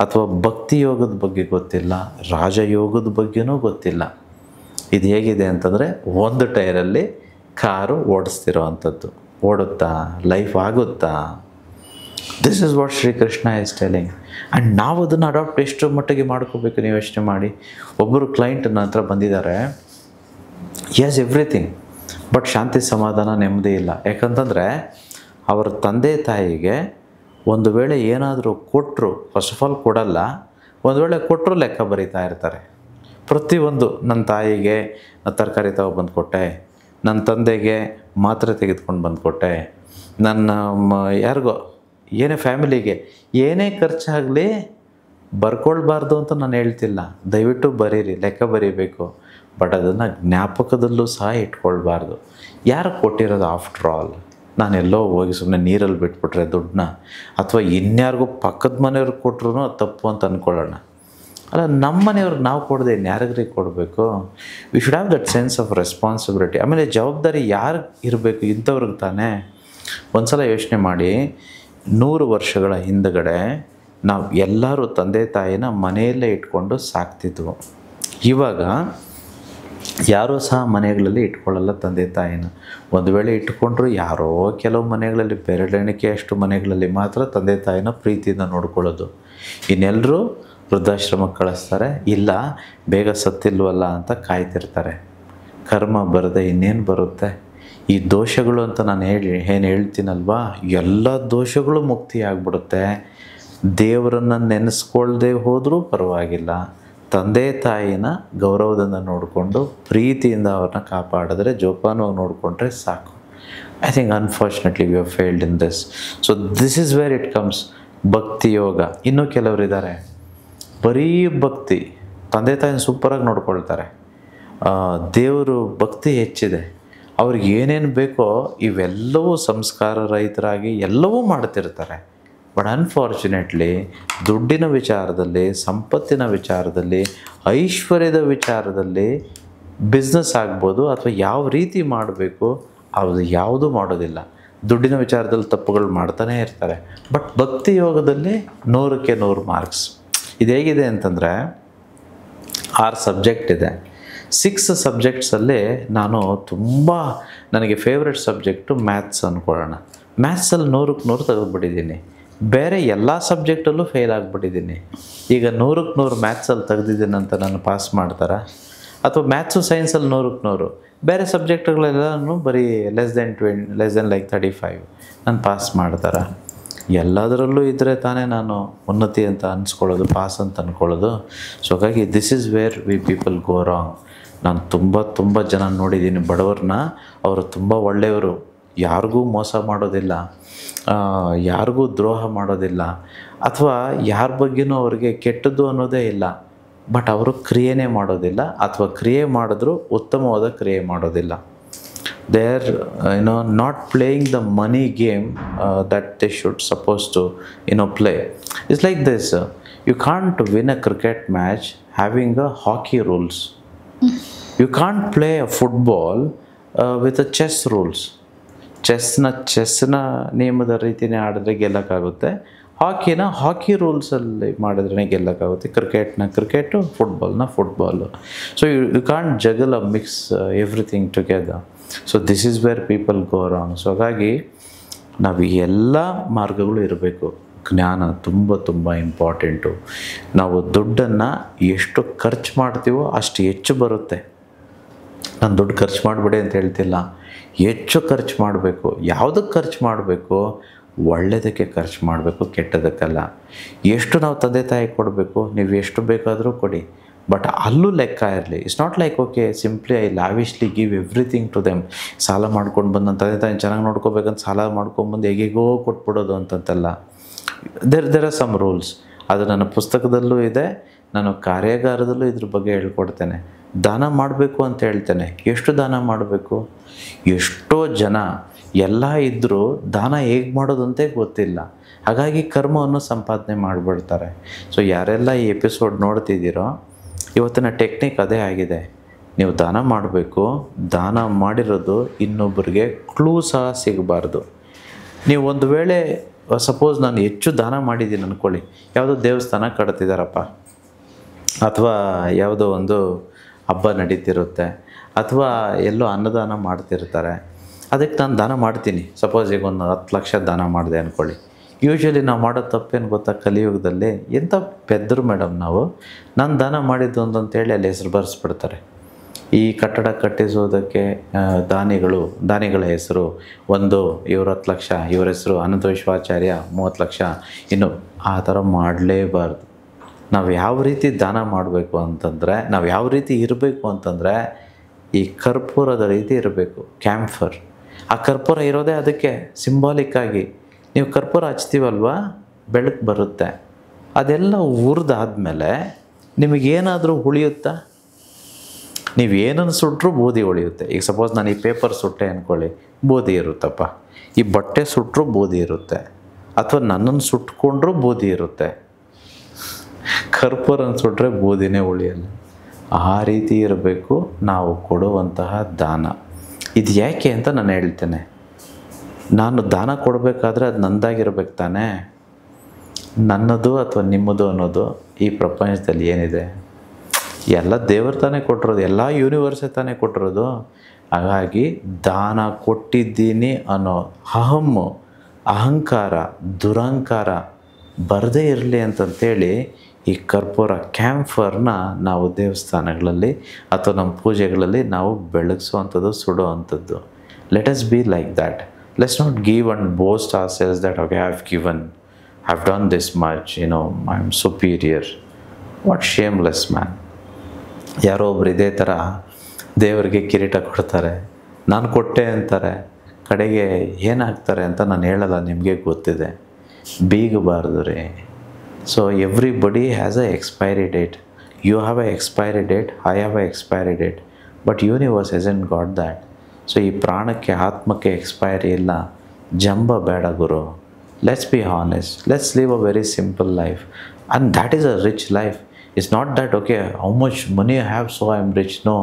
ಅಥವಾ ಭಕ್ತಿ ಯೋಗದ ಬಗ್ಗೆ ಗೊತ್ತಿಲ್ಲ, ರಾಜಯೋಗದ ಬಗ್ಗೆನೂ ಗೊತ್ತಿಲ್ಲ. ಇದು ಹೇಗಿದೆ ಅಂತಂದರೆ, ಒಂದು ಟೈರಲ್ಲಿ ಕಾರು ಓಡಿಸ್ತಿರೋ ಅಂಥದ್ದು. ಓಡುತ್ತಾ? ಲೈಫ್ ಆಗುತ್ತಾ? This is what Shrikrishna is telling. And ನಾವು ಅದನ್ನು ಅಡಾಪ್ಟ್ ಎಷ್ಟು ಮಟ್ಟಿಗೆ ಮಾಡ್ಕೋಬೇಕು ನೀವು ಯೋಚನೆ ಮಾಡಿ. ಒಬ್ಬರು ಕ್ಲೈಂಟ್ ನನ್ನ ಹತ್ರ ಬಂದಿದ್ದಾರೆ, ಎಸ್ ಎವ್ರಿಥಿಂಗ್, ಬಟ್ ಶಾಂತಿ ಸಮಾಧಾನ ನೆಮ್ಮದಿ ಇಲ್ಲ. ಯಾಕಂತಂದರೆ ಅವರ ತಂದೆ ತಾಯಿಗೆ ಒಂದು ವೇಳೆ ಏನಾದರೂ ಕೊಟ್ಟರು, ಫಸ್ಟ್ ಆಫ್ ಆಲ್ ಕೊಡಲ್ಲ, ಒಂದು ವೇಳೆ ಕೊಟ್ಟರು ಲೆಕ್ಕ ಬರೀತಾ ಇರ್ತಾರೆ. ಪ್ರತಿಯೊಂದು, ನನ್ನ ತಾಯಿಗೆ ತರಕಾರಿ ತಗೊಬಂದು ಕೊಟ್ಟೆ, ನನ್ನ ತಂದೆಗೆ ಮಾತ್ರೆ ತೆಗೆದುಕೊಂಡು ಬಂದು ಕೊಟ್ಟೆ, ನನ್ನ ಯಾರಿಗೋ ಏನೇ ಫ್ಯಾಮಿಲಿಗೆ ಏನೇ ಖರ್ಚಾಗಲಿ ಬರ್ಕೊಳ್ಬಾರ್ದು ಅಂತ ನಾನು ಹೇಳ್ತಿಲ್ಲ. ದಯವಿಟ್ಟು ಬರೀರಿ, ಲೆಕ್ಕ ಬರೀಬೇಕು, ಬಟ್ ಅದನ್ನು ಜ್ಞಾಪಕದಲ್ಲೂ ಸಹ ಇಟ್ಕೊಳ್ಬಾರ್ದು. ಯಾರು ಕೊಟ್ಟಿರೋದು? ಆಫ್ಟರ್ ಆಲ್ ನಾನೆಲ್ಲೋ ಹೋಗಿ ಸುಮ್ಮನೆ ನೀರಲ್ಲಿ ಬಿಟ್ಬಿಟ್ರೆ ದುಡ್ಡನ್ನ, ಅಥವಾ ಇನ್ಯಾರಿಗೂ ಪಕ್ಕದ ಮನೆಯವ್ರಿಗೆ ಕೊಟ್ಟರು ಅದು ತಪ್ಪು ಅಂತ ಅಂದ್ಕೊಳ್ಳೋಣ. ಅಲ್ಲ, ನಮ್ಮ ಮನೆಯವ್ರಿಗೆ ನಾವು ಕೊಡದೆ ಇನ್ಯಾರಿಗ್ರಿಗೆ ಕೊಡಬೇಕು? We should have that sense of responsibility. ಆಮೇಲೆ ಜವಾಬ್ದಾರಿ ಯಾರು ಇರಬೇಕು? ಇಂಥವ್ರಿಗೆ ತಾನೇ. ಒಂದು ಸಲ ಯೋಚನೆ ಮಾಡಿ, 100 ವರ್ಷಗಳ ಹಿಂದುಗಡೆ ನಾವು ಎಲ್ಲರೂ ತಂದೆ ತಾಯಿನ ಮನೆಯಲ್ಲೇ ಇಟ್ಕೊಂಡು ಸಾಕ್ತಿದ್ವು. ಇವಾಗ ಯಾರೂ ಸಹ ಮನೆಗಳಲ್ಲಿ ಇಟ್ಕೊಳ್ಳಲ್ಲ ತಂದೆ ತಾಯಿನ. ಒಂದು ವೇಳೆ ಇಟ್ಕೊಂಡ್ರು ಯಾರೋ ಕೆಲವು ಮನೆಗಳಲ್ಲಿ, ಬೆರಳೆಣಿಕೆಯಷ್ಟು ಮನೆಗಳಲ್ಲಿ ಮಾತ್ರ ತಂದೆ ತಾಯಿನ ಪ್ರೀತಿಯಿಂದ ನೋಡ್ಕೊಳ್ಳೋದು. ಇನ್ನೆಲ್ಲರೂ ವೃದ್ಧಾಶ್ರಮಕ್ಕೆ ಕಳಿಸ್ತಾರೆ, ಇಲ್ಲ ಬೇಗ ಸತ್ತಿಲ್ವಲ್ಲ ಅಂತ ಕಾಯ್ತಿರ್ತಾರೆ. ಕರ್ಮ ಬರದೆ ಇನ್ನೇನು ಬರುತ್ತೆ? ಈ ದೋಷಗಳು ಅಂತ ನಾನು ಏನು ಹೇಳ್ತೀನಲ್ವಾ, ಎಲ್ಲ ದೋಷಗಳು ಮುಕ್ತಿ ಆಗಿಬಿಡುತ್ತೆ. ದೇವರನ್ನು ನೆನೆಸ್ಕೊಳ್ದೆ ಹೋದರೂ ಪರವಾಗಿಲ್ಲ, ತಂದೆ ತಾಯಿನ ಗೌರವದಿಂದ ನೋಡಿಕೊಂಡು ಪ್ರೀತಿಯಿಂದ ಅವ್ರನ್ನ ಕಾಪಾಡಿದ್ರೆ, ಜೋಪಾನವಾಗಿ ನೋಡಿಕೊಂಡ್ರೆ ಸಾಕು. I think unfortunately we have failed in this. So this is where it comes. ಭಕ್ತಿ ಯೋಗ. ಇನ್ನೂ ಕೆಲವರಿದ್ದಾರೆ ಬರೀ ಭಕ್ತಿ, ತಂದೆ ತಾಯಿನ ಸೂಪರಾಗಿ ನೋಡ್ಕೊಳ್ತಾರೆ, ದೇವರು ಭಕ್ತಿ ಹೆಚ್ಚಿದೆ, ಅವ್ರಿಗೆ ಏನೇನು ಬೇಕೋ ಇವೆಲ್ಲವೂ ಸಂಸ್ಕಾರ ರಹಿತರಾಗಿ ಎಲ್ಲವೂ ಮಾಡ್ತಿರ್ತಾರೆ. ಬಟ್ ಅನ್ಫಾರ್ಚುನೇಟ್ಲಿ ದುಡ್ಡಿನ ವಿಚಾರದಲ್ಲಿ, ಸಂಪತ್ತಿನ ವಿಚಾರದಲ್ಲಿ, ಐಶ್ವರ್ಯದ ವಿಚಾರದಲ್ಲಿ, ಬಿಸ್ನೆಸ್ ಆಗ್ಬೋದು ಅಥವಾ ಯಾವ ರೀತಿ ಮಾಡಬೇಕು ಅದು ಯಾವುದೂ ಮಾಡೋದಿಲ್ಲ. ದುಡ್ಡಿನ ವಿಚಾರದಲ್ಲಿ ತಪ್ಪುಗಳು ಮಾಡ್ತಾನೇ ಇರ್ತಾರೆ. ಬಟ್ ಭಕ್ತಿ ಯೋಗದಲ್ಲಿ 100ಕ್ಕೆ 100 ಮಾರ್ಕ್ಸ್. ಇದು ಹೇಗಿದೆ ಅಂತಂದರೆ, 6 ಸಬ್ಜೆಕ್ಟ್ ಇದೆ. 6 ಸಬ್ಜೆಕ್ಟ್ಸಲ್ಲಿ ನಾನು ತುಂಬ ನನಗೆ ಫೇವ್ರೆಟ್ ಸಬ್ಜೆಕ್ಟು ಮ್ಯಾಥ್ಸ್ ಅಂದ್ಕೊಳ್ಳೋಣ. ಮ್ಯಾಥ್ಸಲ್ಲಿ 100ಕ್ಕೆ 100 ತೆಗೆದುಬಿಟ್ಟಿದ್ದೀನಿ. ಬೇರೆ ಎಲ್ಲ ಸಬ್ಜೆಕ್ಟಲ್ಲೂ ಫೇಲ್ ಆಗಿಬಿಟ್ಟಿದ್ದೀನಿ. ಈಗ 100ಕ್ಕೆ 100 ಮ್ಯಾಥ್ಸಲ್ಲಿ ತೆಗೆದಿದ್ದೀನಿ ಅಂತ ನಾನು ಪಾಸ್ ಮಾಡ್ತಾರಾ? ಅಥವಾ ಮ್ಯಾಥ್ಸು ಸೈನ್ಸಲ್ಲಿ 100ಕ್ಕೆ 100, ಬೇರೆ ಸಬ್ಜೆಕ್ಟ್ಗಳೆಲ್ಲನೂ ಬರೀ ಲೆಸ್ ದೆನ್ 35 ನಾನು ಪಾಸ್ ಮಾಡ್ತಾರಾ? ಎಲ್ಲದರಲ್ಲೂ ಇದ್ದರೆ ತಾನೇ ನಾನು ಉನ್ನತಿ ಅಂತ ಅನ್ಸ್ಕೊಳ್ಳೋದು, ಪಾಸ್ ಅಂತ ಅಂದ್ಕೊಳ್ಳೋದು. ಸೊ ಹಾಗಾಗಿ this is where we people go wrong. ನಾನು ತುಂಬ ಜನ ನೋಡಿದ್ದೀನಿ ಬಡವ್ರನ್ನ, ಅವರು ತುಂಬ ಒಳ್ಳೆಯವರು, ಯಾರಿಗೂ ಮೋಸ ಮಾಡೋದಿಲ್ಲ, ಯಾರಿಗೂ ದ್ರೋಹ ಮಾಡೋದಿಲ್ಲ, ಅಥವಾ ಯಾರ ಬಗ್ಗೆನೂ ಅವ್ರಿಗೆ ಕೆಟ್ಟದ್ದು ಅನ್ನೋದೇ ಇಲ್ಲ. ಬಟ್ ಅವರು ಕ್ರಿಯೆನೇ ಮಾಡೋದಿಲ್ಲ, ಅಥವಾ ಕ್ರಿಯೆ ಮಾಡಿದ್ರೂ ಉತ್ತಮವಾದ ಕ್ರಿಯೆ ಮಾಡೋದಿಲ್ಲ. They are not playing the money game that they should suppose to play. It's like this, you can't win a cricket match having a hockey rules. You can't play a football with a chess rules. ಚೆಸ್ನ ನಿಯಮದ ರೀತಿಯೇ ಆಡಿದ್ರೆ ಗೆಲ್ಲಕ್ಕಾಗುತ್ತೆ, hockey ರೂಲ್ಸಲ್ಲಿ ಮಾಡಿದ್ರೇ ಗೆಲ್ಲಕ್ಕಾಗುತ್ತೆ, cricket, football. So you can't juggle a mix everything together. So this is where people go wrong. So ಹಾಗಾಗಿ ನಾವು ಎಲ್ಲ ಮಾರ್ಗಗಳು ಇರಬೇಕು. ಜ್ಞಾನ ತುಂಬ ಇಂಪಾರ್ಟೆಂಟು. ನಾವು ದುಡ್ಡನ್ನು ಎಷ್ಟು ಖರ್ಚು ಮಾಡ್ತೀವೋ ಅಷ್ಟು ಹೆಚ್ಚು ಬರುತ್ತೆ. ನಾನು ದುಡ್ಡು ಖರ್ಚು ಮಾಡಬೇಡಿ ಅಂತ ಹೇಳ್ತಿಲ್ಲ, ಹೆಚ್ಚು ಖರ್ಚು ಮಾಡಬೇಕು. ಯಾವುದಕ್ಕೆ ಖರ್ಚು ಮಾಡಬೇಕು? ಒಳ್ಳೆಯದಕ್ಕೆ ಖರ್ಚು ಮಾಡಬೇಕು, ಕೆಟ್ಟದಕ್ಕಲ್ಲ. ಎಷ್ಟು ನಾವು ತಂದೆ ತಾಯಿ ಕೊಡಬೇಕು, ನೀವು ಎಷ್ಟು ಬೇಕಾದರೂ ಕೊಡಿ, ಬಟ್ ಅಲ್ಲೂ ಲೆಕ್ಕ ಇರಲಿ. It's not like okay simply I lavishly give everything to them. ಸಾಲ ಮಾಡ್ಕೊಂಡು ಬಂದು ನನ್ನ ತಂದೆ ತಾಯಿ ಚೆನ್ನಾಗಿ ನೋಡ್ಕೋಬೇಕಂತ ಸಾಲ ಮಾಡ್ಕೊಂಬಂದು ಹೇಗೇಗೋ ಕೊಟ್ಬಿಡೋದು ಅಂತಂತೆಲ್ಲ. There are some rules. ಅದು ನನ್ನ ಪುಸ್ತಕದಲ್ಲೂ ಇದೆ, ನಾನು ಕಾರ್ಯಾಗಾರದಲ್ಲೂ ಇದ್ರ ಬಗ್ಗೆ ಹೇಳ್ಕೊಡ್ತೇನೆ. ದಾನ ಮಾಡಬೇಕು ಅಂತ ಹೇಳ್ತೇನೆ. ಎಷ್ಟು ದಾನ ಮಾಡಬೇಕು? ಎಷ್ಟೋ ಜನ ಎಲ್ಲ ಇದ್ದರೂ ದಾನ ಹೇಗೆ ಮಾಡೋದಂತೆ ಗೊತ್ತಿಲ್ಲ. ಹಾಗಾಗಿ ಕರ್ಮವನ್ನು ಸಂಪಾದನೆ ಮಾಡಿಬಿಡ್ತಾರೆ. ಸೊ ಯಾರೆಲ್ಲ ಈ ಎಪಿಸೋಡ್ ನೋಡ್ತಿದ್ದೀರೋ, ಇವತ್ತಿನ ಟೆಕ್ನಿಕ್ ಅದೇ ಆಗಿದೆ. ನೀವು ದಾನ ಮಾಡಬೇಕು. ದಾನ ಮಾಡಿರೋದು ಇನ್ನೊಬ್ಬರಿಗೆ ಕ್ಲೂ ಸಹ ಸಿಗಬಾರ್ದು. ನೀವು ಒಂದು ವೇಳೆ ಸಪೋಸ್ ನಾನು ಹೆಚ್ಚು ದಾನ ಮಾಡಿದ್ದೀನಿ ಅಂದ್ಕೊಳ್ಳಿ, ಯಾವುದೋ ದೇವಸ್ಥಾನ ಕಟ್ತಿದ್ದಾರಪ್ಪ, ಅಥವಾ ಯಾವುದೋ ಒಂದು ಹಬ್ಬ ನಡೀತಿರುತ್ತೆ, ಅಥವಾ ಎಲ್ಲೋ ಅನ್ನದಾನ ಮಾಡ್ತಿರ್ತಾರೆ, ಅದಕ್ಕೆ ನಾನು ದಾನ ಮಾಡ್ತೀನಿ. ಸಪೋಸ್ ಈಗ ಒಂದು 10 ಲಕ್ಷ ದಾನ ಮಾಡಿದೆ ಅಂದ್ಕೊಳ್ಳಿ. ಯೂಶ್ವಲಿ ನಾವು ಮಾಡೋ ತಪ್ಪೇನು ಗೊತ್ತಾ, ಕಲಿಯುಗದಲ್ಲಿ ಎಂಥ ಪೆದ್ರು ಮೇಡಮ್ ನಾವು, ನಾನು ದಾನ ಮಾಡಿದ್ದು ಅಂತೇಳಿ ಅಲ್ಲಿ ಹೆಸರು ಬರೆಸ್ಬಿಡ್ತಾರೆ. ಈ ಕಟ್ಟಡ ಕಟ್ಟಿಸೋದಕ್ಕೆ ದಾನಿಗಳ ಹೆಸರು ಒಂದು, ಇವ್ರ 10 ಲಕ್ಷ, ಇವ್ರ ಹೆಸರು ಅನಂತ ವಿಶ್ವಾಚಾರ್ಯ 30 ಲಕ್ಷ. ಇನ್ನು ಆ ಥರ ಮಾಡಲೇಬಾರ್ದು. ನಾವು ಯಾವ ರೀತಿ ದಾನ ಮಾಡಬೇಕು ಅಂತಂದರೆ, ನಾವು ಯಾವ ರೀತಿ ಇರಬೇಕು ಅಂತಂದರೆ, ಈ ಕರ್ಪೂರದ ರೀತಿ ಇರಬೇಕು. ಕ್ಯಾಂಫರ್, ಆ ಕರ್ಪೂರ ಇರೋದೇ ಅದಕ್ಕೆ ಸಿಂಬಾಲಿಕ್ಕಾಗಿ. ನೀವು ಕರ್ಪೂರ ಹಚ್ತೀವಲ್ವ, ಬೆಳಕು ಬರುತ್ತೆ. ಅದೆಲ್ಲ ಹುರಿದಾದ್ಮೇಲೆ ನಿಮಗೇನಾದರೂ ಉಳಿಯುತ್ತಾ? ನೀವು ಏನನ್ನು ಸುಟ್ಟರೂ ಬೂದಿ ಉಳಿಯುತ್ತೆ. ಈಗ ಸಪೋಸ್ ನಾನು ಈ ಪೇಪರ್ ಸುಟ್ಟೆ ಅಂದ್ಕೊಳ್ಳಿ, ಬೂದಿ ಇರುತ್ತಪ್ಪ. ಈ ಬಟ್ಟೆ ಸುಟ್ಟರೂ ಬೂದಿ ಇರುತ್ತೆ, ಅಥವಾ ನನ್ನನ್ನು ಸುಟ್ಕೊಂಡ್ರೂ ಬೂದಿ ಇರುತ್ತೆ. ಕರ್ಪೂರನ ಸುಟ್ಟರೆ ಬೂದಿನೇ ಉಳಿಯಲ್ಲ. ಆ ರೀತಿ ಇರಬೇಕು ನಾವು ಕೊಡುವಂತಹ ದಾನ. ಇದು ಯಾಕೆ ಅಂತ ನಾನು ಹೇಳ್ತೇನೆ. ನಾನು ದಾನ ಕೊಡಬೇಕಾದ್ರೆ ಅದು ನಂದಾಗಿರ್ಬೇಕು ತಾನೇ. ನನ್ನದು ಅಥವಾ ನಿಮ್ಮದು ಅನ್ನೋದು ಈ ಪ್ರಪಂಚದಲ್ಲಿ ಏನಿದೆ, ಎಲ್ಲ ದೇವರು ತಾನೇ ಕೊಟ್ಟಿರೋದು, ಎಲ್ಲ ಯೂನಿವರ್ಸೇ ತಾನೇ ಕೊಟ್ಟಿರೋದು. ಹಾಗಾಗಿ ದಾನ ಕೊಟ್ಟಿದ್ದೀನಿ ಅನ್ನೋ ಅಹಂಕಾರ, ದುರಹಂಕಾರ ಬರದೇ ಇರಲಿ ಅಂತಂತೇಳಿ ಈ ಕರ್ಪೂರ ಕ್ಯಾಂಫರ್ನ ನಾವು ದೇವಸ್ಥಾನಗಳಲ್ಲಿ ಅಥವಾ ನಮ್ಮ ಪೂಜೆಗಳಲ್ಲಿ ನಾವು ಬೆಳಗಿಸುವಂಥದ್ದು, ಸುಡುವಂಥದ್ದು. Let us be like that. Let's not give and boast our selves that okay I have done this much, I am superior. What shameless man. ಯಾರೋ ಒಬ್ರು ಇದೇ ಥರ ದೇವರಿಗೆ ಕಿರೀಟ ಕೊಡ್ತಾರೆ, ನಾನು ಕೊಟ್ಟೆ ಅಂತಾರೆ, ಕಡೆಗೆ ಏನಾಗ್ತಾರೆ ಅಂತ ನಾನು ಹೇಳಲ್ಲ, ನಿಮಗೆ ಗೊತ್ತಿದೆ. ಬೀಗಬಾರ್ದು ರೀ. So everybody has a expiry date. You have a expiry date, I have a expiry date, but universe hasn't got that. So ಈ ಪ್ರಾಣಕ್ಕೆ, ಆತ್ಮಕ್ಕೆ ಎಕ್ಸ್ಪೈರಿ ಇಲ್ಲ. ಜಂಬ ಬೇಡ ಗುರು. Let's be honest. Let's live a very simple life, and that is a rich life. It's not that okay how much money I have so I am rich. No,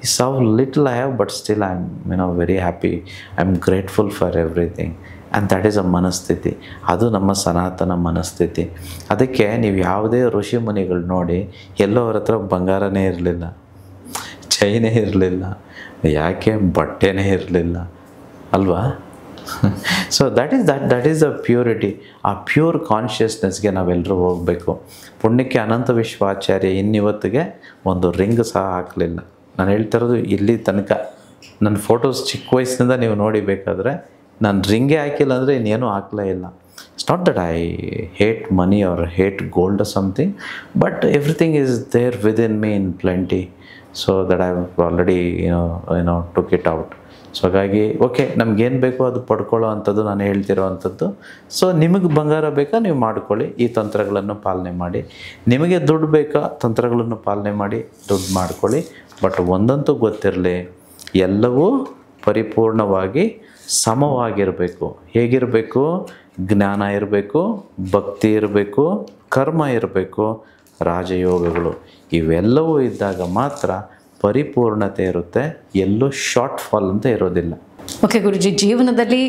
it's how little I have, but still I am very happy. I am grateful for everything, and that is a ಮನಸ್ಥಿತಿ. ಅದು ನಮ್ಮ ಸನಾತನ ಮನಸ್ಥಿತಿ. ಅದಕ್ಕೆ ನೀವು ಯಾವುದೇ ಋಷಿ ಮುನಿಗಳು ನೋಡಿ, ಎಲ್ಲೋ ಅವ್ರ ಹತ್ರ ಬಂಗಾರನೇ ಇರಲಿಲ್ಲ, ಚೈನೇ ಇರಲಿಲ್ಲ, ಯಾಕೆ ಬಟ್ಟೆನೇ ಇರಲಿಲ್ಲ ಅಲ್ವಾ? So that is the purity. ಆ ಪ್ಯೂರ್ ಕಾನ್ಷಿಯಸ್ನೆಸ್ಗೆ ನಾವೆಲ್ಲರೂ ಹೋಗಬೇಕು. ಪುಣ್ಯಕ್ಕೆ ಅನಂತ ವಿಶ್ವಾಚಾರ್ಯ ಇನ್ನಿವತ್ತಿಗೆ ಒಂದು ರಿಂಗ್ ಸಹ ಹಾಕಲಿಲ್ಲ. ನಾನು ಹೇಳ್ತಿರೋದು ಇಲ್ಲಿ ತನಕ. ನನ್ನ ಫೋಟೋಸ್ ಚಿಕ್ಕ ವಯಸ್ಸಿನಿಂದ ನೀವು ನೋಡಿಬೇಕಾದ್ರೆ ನಾನು ರಿಂಗೇ ಹಾಕಿಲ್ಲ ಅಂದರೆ ಇನ್ನೇನೂ ಹಾಕಲೇ ಇಲ್ಲ. It's not that I hate money or hate gold something, but everything is there within me in plenty, so that I already ಏನೋ ಟುಕ್ ಇಟ್ ಔಟ್. ಸೊ ಹಾಗಾಗಿ ಓಕೆ, ನಮಗೇನು ಬೇಕೋ ಅದು ಪಡ್ಕೊಳ್ಳೋ ಅಂಥದ್ದು ನಾನು ಹೇಳ್ತಿರೋ ಅಂಥದ್ದು. ಸೊ ನಿಮಗೆ ಬಂಗಾರ ಬೇಕಾ, ನೀವು ಮಾಡ್ಕೊಳ್ಳಿ, ಈ ತಂತ್ರಗಳನ್ನು ಪಾಲನೆ ಮಾಡಿ. ನಿಮಗೆ ದುಡ್ಡು ಬೇಕಾ, ತಂತ್ರಗಳನ್ನು ಪಾಲನೆ ಮಾಡಿ ದುಡ್ಡು ಮಾಡ್ಕೊಳ್ಳಿ. ಬಟ್ ಒಂದಂತೂ ಗೊತ್ತಿರಲಿ, ಎಲ್ಲವೂ ಪರಿಪೂರ್ಣವಾಗಿ ಸಮವಾಗಿರಬೇಕು. ಹೇಗಿರಬೇಕು? ಜ್ಞಾನ ಇರಬೇಕು, ಭಕ್ತಿ ಇರಬೇಕು, ಕರ್ಮ ಇರಬೇಕು, ರಾಜಯೋಗಗಳು ಇವೆಲ್ಲವೂ ಇದ್ದಾಗ ಮಾತ್ರ ಪರಿಪೂರ್ಣತೆ ಇರುತ್ತೆ. ಎಲ್ಲೂ ಶಾರ್ಟ್ ಫಾಲ್ ಅಂತ ಇರೋದಿಲ್ಲ. ಓಕೆ ಗುರುಜಿ, ಜೀವನದಲ್ಲಿ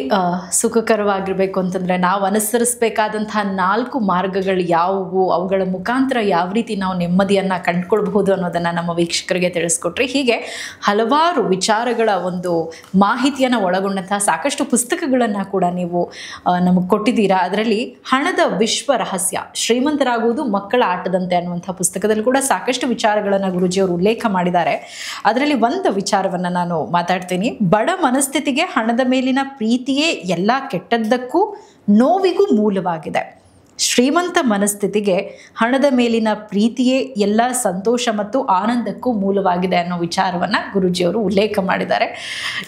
ಸುಖಕರವಾಗಿರಬೇಕು ಅಂತಂದರೆ ನಾವು ಅನುಸರಿಸಬೇಕಾದಂತಹ 4 ಮಾರ್ಗಗಳು ಯಾವುವು, ಅವುಗಳ ಮುಖಾಂತರ ಯಾವ ರೀತಿ ನಾವು ನೆಮ್ಮದಿಯನ್ನು ಕಂಡುಕೊಳ್ಬಹುದು ಅನ್ನೋದನ್ನು ನಮ್ಮ ವೀಕ್ಷಕರಿಗೆ ತಿಳಿಸ್ಕೊಟ್ರಿ. ಹೀಗೆ ಹಲವಾರು ವಿಚಾರಗಳ ಒಂದು ಮಾಹಿತಿಯನ್ನು ಒಳಗೊಂಡಂತಹ ಸಾಕಷ್ಟು ಪುಸ್ತಕಗಳನ್ನು ಕೂಡ ನೀವು ನಮಗೆ ಕೊಟ್ಟಿದ್ದೀರಾ. ಅದರಲ್ಲಿ ಹಣದ ವಿಶ್ವ ರಹಸ್ಯ, ಶ್ರೀಮಂತರಾಗುವುದು ಮಕ್ಕಳ ಆಟದಂತೆ ಅನ್ನುವಂಥ ಪುಸ್ತಕದಲ್ಲಿ ಕೂಡ ಸಾಕಷ್ಟು ವಿಚಾರಗಳನ್ನು ಗುರುಜಿಯವರು ಉಲ್ಲೇಖ ಮಾಡಿದ್ದಾರೆ. ಅದರಲ್ಲಿ ಒಂದು ವಿಚಾರವನ್ನು ನಾನು ಮಾತಾಡ್ತೀನಿ. ಬಡ ಮನಸ್ಥಿತಿಗೆ ಹಣದ ಮೇಲಿನ ಪ್ರೀತಿಯೇ ಎಲ್ಲ ಕೆಟ್ಟದ್ದಕ್ಕೂ ನೋವಿಗೂ ಮೂಲವಾಗಿದೆ. ಶ್ರೀಮಂತ ಮನಸ್ಥಿತಿಗೆ ಹಣದ ಮೇಲಿನ ಪ್ರೀತಿಯೇ ಎಲ್ಲ ಸಂತೋಷ ಮತ್ತು ಆನಂದಕ್ಕೂ ಮೂಲವಾಗಿದೆ ಅನ್ನೋ ವಿಚಾರವನ್ನು ಗುರುಜಿಯವರು ಉಲ್ಲೇಖ ಮಾಡಿದ್ದಾರೆ.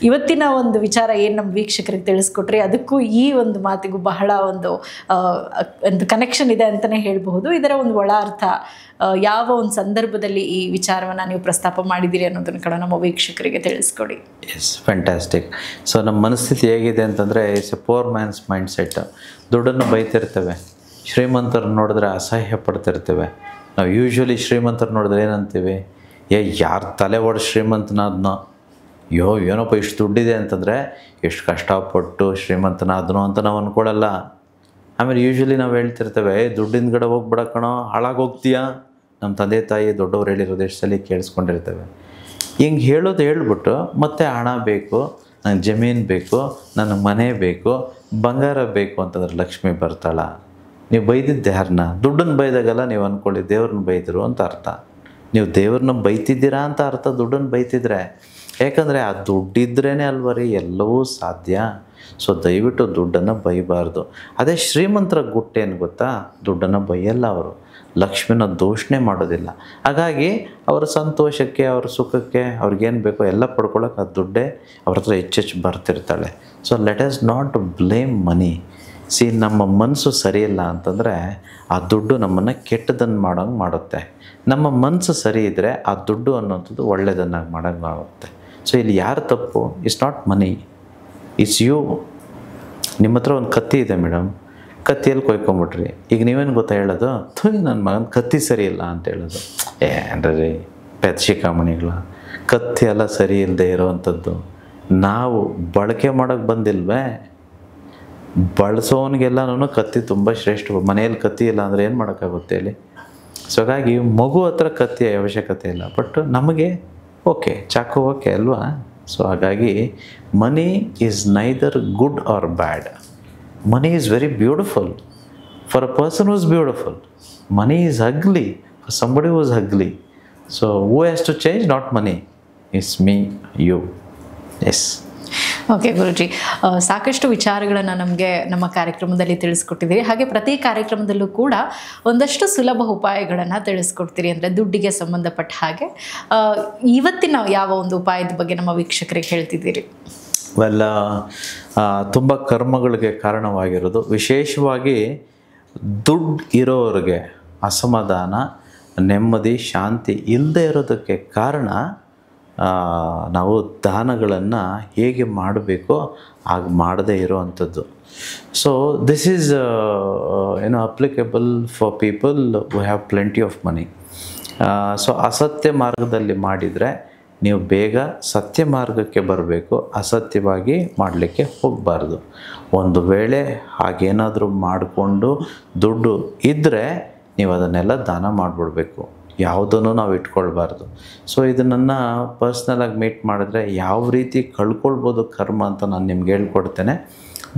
ಇವತ್ತಿನ ಒಂದು ವಿಚಾರ ಏನು ನಮ್ಮ ವೀಕ್ಷಕರಿಗೆ ತಿಳಿಸ್ಕೊಟ್ರಿ, ಅದಕ್ಕೂ ಈ ಒಂದು ಮಾತಿಗೂ ಬಹಳ ಒಂದು ಕನೆಕ್ಷನ್ ಇದೆ ಅಂತಲೇ ಹೇಳಬಹುದು. ಇದರ ಒಂದು ಒಳ ಅರ್ಥ, ಯಾವ ಒಂದು ಸಂದರ್ಭದಲ್ಲಿ ಈ ವಿಚಾರವನ್ನು ನೀವು ಪ್ರಸ್ತಾಪ ಮಾಡಿದ್ದೀರಿ ಅನ್ನೋದನ್ನು ಕೂಡ ನಮ್ಮ ವೀಕ್ಷಕರಿಗೆ ತಿಳಿಸ್ಕೊಡಿ. S, fantastic. ಸೊ ನಮ್ಮ ಮನಸ್ಥಿತಿ ಹೇಗಿದೆ ಅಂತಂದರೆ, it's a poor man's mindset. ದುಡ್ಡನ್ನು ಬೈತಿರ್ತೇವೆ, ಶ್ರೀಮಂತರು ನೋಡಿದ್ರೆ ಅಸಹ್ಯ ಪಡ್ತಿರ್ತೇವೆ. ನಾವು ಯೂಶ್ವಲಿ ಶ್ರೀಮಂತರು ನೋಡಿದ್ರೆ ಏನಂತೀವಿ? ಯಾರು ತಲೆ ಒಡ ಶ್ರೀಮಂತನಾದ್ನೋ, ಏನಪ್ಪ ಇಷ್ಟು ದುಡ್ಡಿದೆ ಅಂತಂದರೆ ಎಷ್ಟು ಕಷ್ಟಪಟ್ಟು ಶ್ರೀಮಂತನಾದ್ನೋ ಅಂತ ನಾವು ಅಂದ್ಕೊಳ್ಳಲ್ಲ. ಆಮೇಲೆ ಯೂಶ್ವಲಿ ನಾವು ಹೇಳ್ತಿರ್ತೇವೆ, ದುಡ್ಡಿನ ಕಡೆ ಹೋಗ್ಬಿಡ ಕಣೋ, ಹಾಳಾಗೋಗ್ತೀಯಾ. ನಮ್ಮ ತಂದೆ ತಾಯಿ ದೊಡ್ಡವ್ರು ಹೇಳಿರೋದು ಎಷ್ಟು ಸಲ ಕೇಳಿಸ್ಕೊಂಡಿರ್ತೇವೆ. ಹಿಂಗೆ ಹೇಳ್ಬಿಟ್ಟು ಮತ್ತೆ ಹಣ ಬೇಕು, ನನಗೆ ಜಮೀನು ಬೇಕು, ನನಗೆ ಮನೆ ಬೇಕು, ಬಂಗಾರ ಬೇಕು ಅಂತಂದ್ರೆ ಲಕ್ಷ್ಮಿ ಬರ್ತಾಳ? ನೀವು ಬೈದಿದ್ದೆ ಯಾರನ್ನ? ದುಡ್ಡನ್ನು ಬೈದಾಗಲ್ಲ ನೀವು ಅಂದ್ಕೊಳ್ಳಿ ದೇವ್ರನ್ನ ಬೈದರು ಅಂತ ಅರ್ಥ. ನೀವು ದೇವ್ರನ್ನ ಬೈತಿದ್ದೀರಾ ಅಂತ ಅರ್ಥ ದುಡ್ಡನ್ನು ಬೈತಿದ್ರೆ. ಯಾಕಂದರೆ ಆ ದುಡ್ಡಿದ್ರೇ ಅಲ್ವರಿ ಎಲ್ಲವೂ ಸಾಧ್ಯ. ಸೊ ದಯವಿಟ್ಟು ದುಡ್ಡನ್ನು ಬೈಬಾರ್ದು. ಅದೇ ಶ್ರೀಮಂತರ ಗುಟ್ಟೇನು ಗೊತ್ತಾ? ದುಡ್ಡನ್ನು ಬೈಯಲ್ಲ ಅವರು, ಲಕ್ಷ್ಮಿನ ದೂಷಣೆ ಮಾಡೋದಿಲ್ಲ. ಹಾಗಾಗಿ ಅವರ ಸಂತೋಷಕ್ಕೆ, ಅವರ ಸುಖಕ್ಕೆ ಅವ್ರಿಗೇನು ಬೇಕೋ ಎಲ್ಲ ಪಡ್ಕೊಳ್ಳೋಕೆ ಆ ದುಡ್ಡೇ ಅವ್ರ ಹತ್ರ ಹೆಚ್ಚೆಚ್ಚು ಬರ್ತಿರ್ತಾಳೆ. So let us not blame money. ನಮ್ಮ ಮನಸ್ಸು ಸರಿಯಿಲ್ಲ ಅಂತಂದರೆ ಆ ದುಡ್ಡು ನಮ್ಮನ್ನು ಕೆಟ್ಟದನ್ನು ಮಾಡೋಂಗೆ ಮಾಡುತ್ತೆ. ನಮ್ಮ ಮನಸ್ಸು ಸರಿ ಇದ್ದರೆ ಆ ದುಡ್ಡು ಅನ್ನೋಂಥದ್ದು ಒಳ್ಳೆಯದನ್ನಾಗಿ ಮಾಡೋಂಗೆ ಆಗುತ್ತೆ. ಸೊ ಇಲ್ಲಿ ಯಾರು ತಪ್ಪು? It's not money, it's you. ನಿಮ್ಮ ಹತ್ರ ಒಂದು ಕತ್ತಿ ಇದೆ ಮೇಡಮ್, ಕತ್ತಿಯಲ್ಲಿ ಕೊಯ್ಕೊಂಬಿಟ್ರಿ. ಈಗ ನೀವೇನು ಗೊತ್ತಾ ಹೇಳೋದು? ನನ್ನ ಮಗನ ಕತ್ತಿ ಸರಿ ಇಲ್ಲ ಅಂತ ಹೇಳೋದು. ಏನ್ರಿ ಪೆದ್ಶಿಕಾಮಣಿಗಳ ಕತ್ತಿ ಎಲ್ಲ ಸರಿ ಇಲ್ಲದೆ ಇರೋವಂಥದ್ದು. ನಾವು ಬಳಕೆ ಮಾಡೋಕ್ಕೆ ಬಂದಿಲ್ವೇ? ಬಳಸೋನಿಗೆಲ್ಲನೂ ಕತ್ತಿ ತುಂಬ ಶ್ರೇಷ್ಠ. ಮನೆಯಲ್ಲಿ ಕತ್ತಿ ಇಲ್ಲ ಅಂದರೆ ಏನು ಮಾಡೋಕ್ಕಾಗುತ್ತೆ ಅಲ್ಲಿ? ಸೊ ಹಾಗಾಗಿ ಮಗು ಹತ್ರ ಕತ್ತಿಯ ಅವಶ್ಯಕತೆ ಇಲ್ಲ, ಬಟ್ ನಮಗೆ ಓಕೆ, ಚಾಕು ಓಕೆ ಅಲ್ವಾ? ಸೊ ಹಾಗಾಗಿ money is neither good or bad. Money is very beautiful for a person who is beautiful. Money is ugly for somebody who is ugly. So who has to change? Not money, it's me, you. Yes. Okay Guruji, ಸಾಕಷ್ಟು ವಿಚಾರಗಳನ್ನು ನಮಗೆ ನಮ್ಮ ಕಾರ್ಯಕ್ರಮದಲ್ಲಿ ತಿಳಿಸ್ಕೊಟ್ಟಿದ್ದೀರಿ. ಹಾಗೆ ಪ್ರತಿ ಕಾರ್ಯಕ್ರಮದಲ್ಲೂ ಕೂಡ ಒಂದಷ್ಟು ಸುಲಭ ಉಪಾಯಗಳನ್ನು ತಿಳಿಸ್ಕೊಡ್ತೀರಿ. ಅಂದರೆ ದುಡ್ಡಿಗೆ ಸಂಬಂಧಪಟ್ಟ ಹಾಗೆ ಇವತ್ತಿನ ಯಾವ ಒಂದು ಉಪಾಯದ ಬಗ್ಗೆ ನಮ್ಮ ವೀಕ್ಷಕರಿಗೆ ಹೇಳ್ತಿದ್ದೀರಿ? ತುಂಬ ಕರ್ಮಗಳಿಗೆ ಕಾರಣವಾಗಿರೋದು, ವಿಶೇಷವಾಗಿ ದುಡ್ಡು ಇರೋರಿಗೆ ಅಸಮಾಧಾನ, ನೆಮ್ಮದಿ, ಶಾಂತಿ ಇಲ್ಲದೆ ಇರೋದಕ್ಕೆ ಕಾರಣ ನಾವು ದಾನಗಳನ್ನು ಹೇಗೆ ಮಾಡಬೇಕೋ ಹಾಗೆ ಮಾಡದೇ ಇರೋವಂಥದ್ದು. So this is applicable for people who have plenty of money. So ಅಸತ್ಯ ಮಾರ್ಗದಲ್ಲಿ ಮಾಡಿದರೆ ನೀವು ಬೇಗ ಸತ್ಯ ಮಾರ್ಗಕ್ಕೆ ಬರಬೇಕು, ಅಸತ್ಯವಾಗಿ ಮಾಡಲಿಕ್ಕೆ ಹೋಗಬಾರ್ದು. ಒಂದು ವೇಳೆ ಹಾಗೇನಾದರೂ ಮಾಡಿಕೊಂಡು ದುಡ್ಡು ಇದ್ದರೆ ನೀವು ಅದನ್ನೆಲ್ಲ ದಾನ ಮಾಡಿಬಿಡ್ಬೇಕು, ಯಾವುದನ್ನು ನಾವು ಇಟ್ಕೊಳ್ಬಾರ್ದು. ಸೊ ಇದನ್ನು ಪರ್ಸ್ನಲಾಗಿ ಮೀಟ್ ಮಾಡಿದ್ರೆ ಯಾವ ರೀತಿ ಕಳ್ಕೊಳ್ಬೋದು ಕರ್ಮ ಅಂತ ನಾನು ನಿಮ್ಗೆ ಹೇಳ್ಕೊಡ್ತೇನೆ.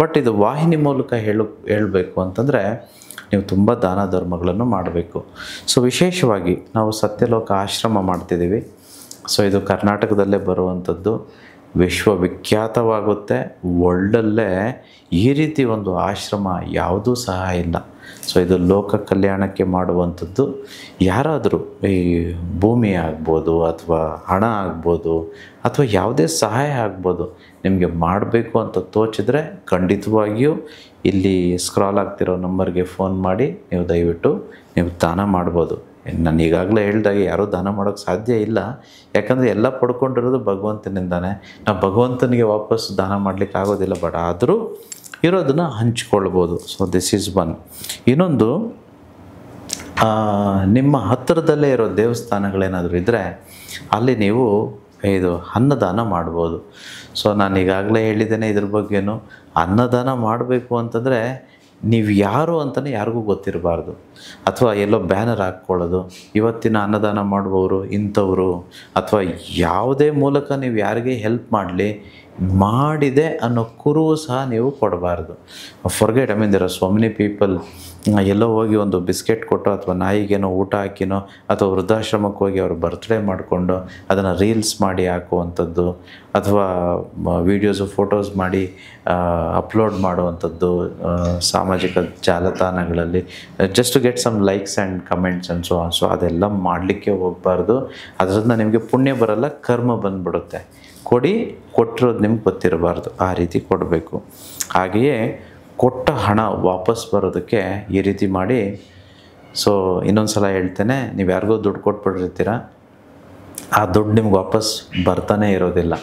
ಬಟ್ ಇದು ವಾಹಿನಿ ಮೂಲಕ ಹೇಳಬೇಕು ಅಂತಂದರೆ ನೀವು ತುಂಬ ದಾನ ಧರ್ಮಗಳನ್ನು ಮಾಡಬೇಕು. ಸೊ ವಿಶೇಷವಾಗಿ ನಾವು ಸತ್ಯಲೋಕ ಆಶ್ರಮ ಮಾಡ್ತಿದ್ದೀವಿ. ಸೊ ಇದು ಕರ್ನಾಟಕದಲ್ಲೇ ಬರುವಂಥದ್ದು. ವಿಶ್ವವಿಖ್ಯಾತವಾಗುತ್ತೆ. ವರ್ಲ್ಡಲ್ಲೇ ಈ ರೀತಿ ಒಂದು ಆಶ್ರಮ ಯಾವುದೂ ಸಹ ಇಲ್ಲ. ಸೊ ಇದು ಲೋಕ ಕಲ್ಯಾಣಕ್ಕೆ ಮಾಡುವಂಥದ್ದು. ಯಾರಾದರೂ ಈ ಭೂಮಿ ಆಗ್ಬೋದು ಅಥವಾ ಹಣ ಆಗ್ಬೋದು ಅಥವಾ ಯಾವುದೇ ಸಹಾಯ ಆಗ್ಬೋದು, ನಿಮಗೆ ಮಾಡಬೇಕು ಅಂತ ತೋಚಿದ್ರೆ ಖಂಡಿತವಾಗಿಯೂ ಇಲ್ಲಿ ಸ್ಕ್ರಾಲ್ ಆಗ್ತಿರೋ ನಂಬರ್ಗೆ ಫೋನ್ ಮಾಡಿ ನೀವು ದಯವಿಟ್ಟು ನೀವು ದಾನ ಮಾಡ್ಬೋದು. ನಾನು ಈಗಾಗಲೇ ಹೇಳಿದಾಗೆ ಯಾರೂ ದಾನ ಮಾಡೋಕ್ಕೆ ಸಾಧ್ಯ ಇಲ್ಲ, ಯಾಕಂದರೆ ಎಲ್ಲ ಪಡ್ಕೊಂಡಿರೋದು ಭಗವಂತನಿಂದಾನೆ. ನಾವು ಭಗವಂತನಿಗೆ ವಾಪಸ್ಸು ದಾನ ಮಾಡಲಿಕ್ಕೆ ಆಗೋದಿಲ್ಲ, ಬಟ್ ಆದರೂ ಇರೋದನ್ನು ಹಂಚ್ಕೊಳ್ಬೋದು. So this is one. ಇನ್ನೊಂದು, ನಿಮ್ಮ ಹತ್ತಿರದಲ್ಲೇ ಇರೋ ದೇವಸ್ಥಾನಗಳೇನಾದರೂ ಇದ್ದರೆ ಅಲ್ಲಿ ನೀವು ಇದು ಅನ್ನದಾನ ಮಾಡ್ಬೋದು. ಸೊ ನಾನು ಈಗಾಗಲೇ ಹೇಳಿದ್ದೇನೆ ಇದ್ರ ಬಗ್ಗೆನೂ. ಅನ್ನದಾನ ಮಾಡಬೇಕು ಅಂತಂದರೆ ನೀವು ಯಾರು ಅಂತಲೇ ಯಾರಿಗೂ ಗೊತ್ತಿರಬಾರ್ದು, ಅಥವಾ ಎಲ್ಲೋ ಬ್ಯಾನರ್ ಹಾಕ್ಕೊಳ್ಳೋದು ಇವತ್ತಿನ ಅನ್ನದಾನ ಮಾಡುವವರು ಇಂಥವರು, ಅಥವಾ ಯಾವುದೇ ಮೂಲಕ ನೀವು ಯಾರಿಗೆ ಹೆಲ್ಪ್ ಮಾಡಲಿ ಮಾಡಿದೆ ಅನ್ನೋ ಕುರುವು ಸಹ ನೀವು ಕೊಡಬಾರ್ದು. Forget, there are so many people ಎಲ್ಲೋ ಹೋಗಿ ಒಂದು ಬಿಸ್ಕೆಟ್ ಕೊಟ್ಟು ಅಥವಾ ನಾಯಿಗೇನೋ ಊಟ ಹಾಕಿನೋ ಅಥವಾ ವೃದ್ಧಾಶ್ರಮಕ್ಕೆ ಹೋಗಿ ಅವ್ರ ಬರ್ತ್ಡೇ ಮಾಡಿಕೊಂಡು ಅದನ್ನು ರೀಲ್ಸ್ ಮಾಡಿ ಹಾಕುವಂಥದ್ದು, ಅಥವಾ ವೀಡಿಯೋಸು ಫೋಟೋಸ್ ಮಾಡಿ ಅಪ್ಲೋಡ್ ಮಾಡುವಂಥದ್ದು ಸಾಮಾಜಿಕ ಜಾಲತಾಣಗಳಲ್ಲಿ, just to get some likes and comments and so on. So ಅದೆಲ್ಲ ಮಾಡಲಿಕ್ಕೆ ಹೋಗಬಾರ್ದು. ಅದರಿಂದ ನಿಮಗೆ ಪುಣ್ಯ ಬರಲ್ಲ, ಕರ್ಮ ಬಂದುಬಿಡುತ್ತೆ. ಕೊಟ್ಟಿರೋದು ನಿಮ್ಗೆ ಗೊತ್ತಿರಬಾರ್ದು, ಆ ರೀತಿ ಕೊಡಬೇಕು. ಹಾಗೆಯೇ ಕೊಟ್ಟ ಹಣ ವಾಪಸ್ ಬರೋದಕ್ಕೆ ಈ ರೀತಿ ಮಾಡಿ. ಸೊ ಇನ್ನೊಂದು ಸಲ ಹೇಳ್ತೇನೆ, ನೀವು ಯಾರಿಗೋ ದುಡ್ಡು ಕೊಟ್ಬಿಟ್ಟಿರ್ತೀರ, ಆ ದುಡ್ಡು ನಿಮ್ಗೆ ವಾಪಸ್ ಬರ್ತಾನೆ ಇರೋದಿಲ್ಲ.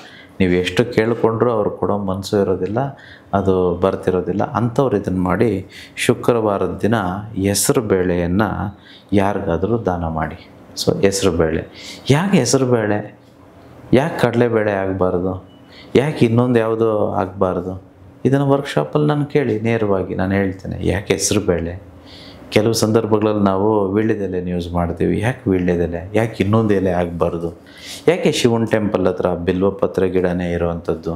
ನೀವು ಎಷ್ಟು ಕೇಳಿಕೊಂಡ್ರೂ ಅವ್ರು ಕೊಡೋ ಮನಸ್ಸು ಇರೋದಿಲ್ಲ, ಅದು ಬರ್ತಿರೋದಿಲ್ಲ. ಅಂಥವ್ರು ಇದನ್ನು ಮಾಡಿ ಶುಕ್ರವಾರದ ದಿನ ಹೆಸರು ಬೇಳೆಯನ್ನು ಯಾರಿಗಾದರೂ ದಾನ ಮಾಡಿ. ಸೊ ಹೆಸರು ಬೇಳೆ, ಯಾಕೆ ಹೆಸರು ಬೇಳೆ, ಯಾಕೆ ಕಡಲೆಬೇಳೆ ಆಗಬಾರ್ದು, ಯಾಕೆ ಇನ್ನೊಂದು ಯಾವುದೋ ಆಗಬಾರ್ದು? ಇದನ್ನು ವರ್ಕ್ಶಾಪಲ್ಲಿ ನಾನು ಕೇಳಿ ನೇರವಾಗಿ ನಾನು ಹೇಳ್ತೇನೆ. ಯಾಕೆ ಹೆಸರು ಬೇಳೆ? ಕೆಲವು ಸಂದರ್ಭಗಳಲ್ಲಿ ನಾವು ವೀಳ್ಯದೆಲೆ ಯೂಸ್ ಮಾಡ್ತೀವಿ, ಯಾಕೆ ವೀಳ್ಯದೆಲೆ, ಯಾಕೆ ಇನ್ನೊಂದು ಎಲೆ ಆಗಬಾರ್ದು? ಯಾಕೆ ಶಿವನ ಟೆಂಪಲ್ ಹತ್ರ ಬಿಲ್ವಪತ್ರ ಗಿಡನೇ ಇರೋವಂಥದ್ದು?